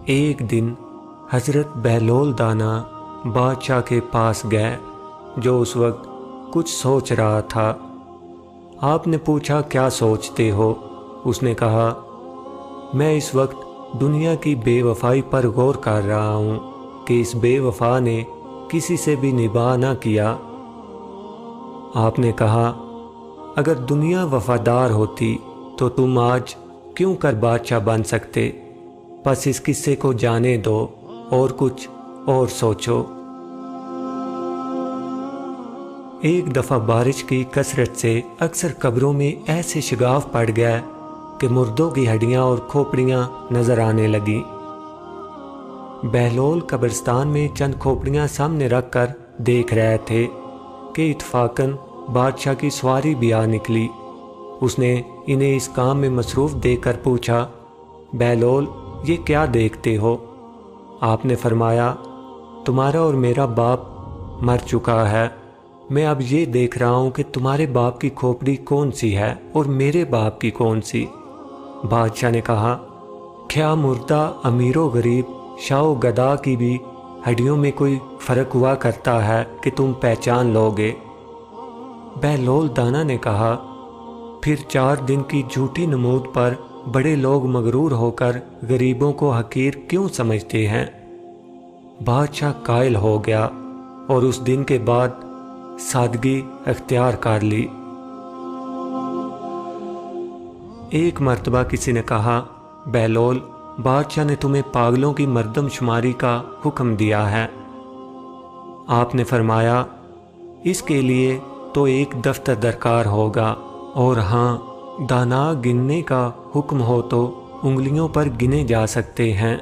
ایک دن حضرت بہلول دانا بادشاہ کے پاس گئے جو اس وقت کچھ سوچ رہا تھا۔ آپ نے پوچھا کیا سوچتے ہو؟ اس نے کہا میں اس وقت دنیا کی بے وفائی پر غور کر رہا ہوں کہ اس بے وفا نے کسی سے بھی نباہ نہ کیا۔ آپ نے کہا اگر دنیا وفادار ہوتی تو تم آج کیوں کر بادشاہ بن سکتے؟ بس اس قصے کو جانے دو اور کچھ اور سوچو۔ ایک دفعہ بارش کی کثرت سے اکثر قبروں میں ایسے شگاف پڑ گئے کہ مردوں کی ہڈیاں اور کھوپڑیاں نظر آنے لگیں۔ بہلول قبرستان میں چند کھوپڑیاں سامنے رکھ کر دیکھ رہے تھے کہ اتفاقاً بادشاہ کی سواری بھی آ نکلی۔ اس نے انہیں اس کام میں مصروف دیکھ کر پوچھا بہلول یہ کیا دیکھتے ہو؟ آپ نے فرمایا تمہارا اور میرا باپ مر چکا ہے، میں اب یہ دیکھ رہا ہوں کہ تمہارے باپ کی کھوپڑی کون سی ہے اور میرے باپ کی کون سی۔ بادشاہ نے کہا کیا مردہ امیر و غریب شاہ و گدا کی بھی ہڈیوں میں کوئی فرق ہوا کرتا ہے کہ تم پہچان لو گے؟ بہلول دانا نے کہا پھر 4 دن کی جھوٹی نمود پر بڑے لوگ مغرور ہو کر غریبوں کو حقیر کیوں سمجھتے ہیں؟ بادشاہ قائل ہو گیا اور اس دن کے بعد سادگی اختیار کر لی۔ ایک مرتبہ کسی نے کہا بہلول بادشاہ نے تمہیں پاگلوں کی مردم شماری کا حکم دیا ہے۔ آپ نے فرمایا اس کے لیے تو ایک دفتر درکار ہوگا، اور ہاں دانا گننے کا حکم ہو تو انگلیوں پر گنے جا سکتے ہیں۔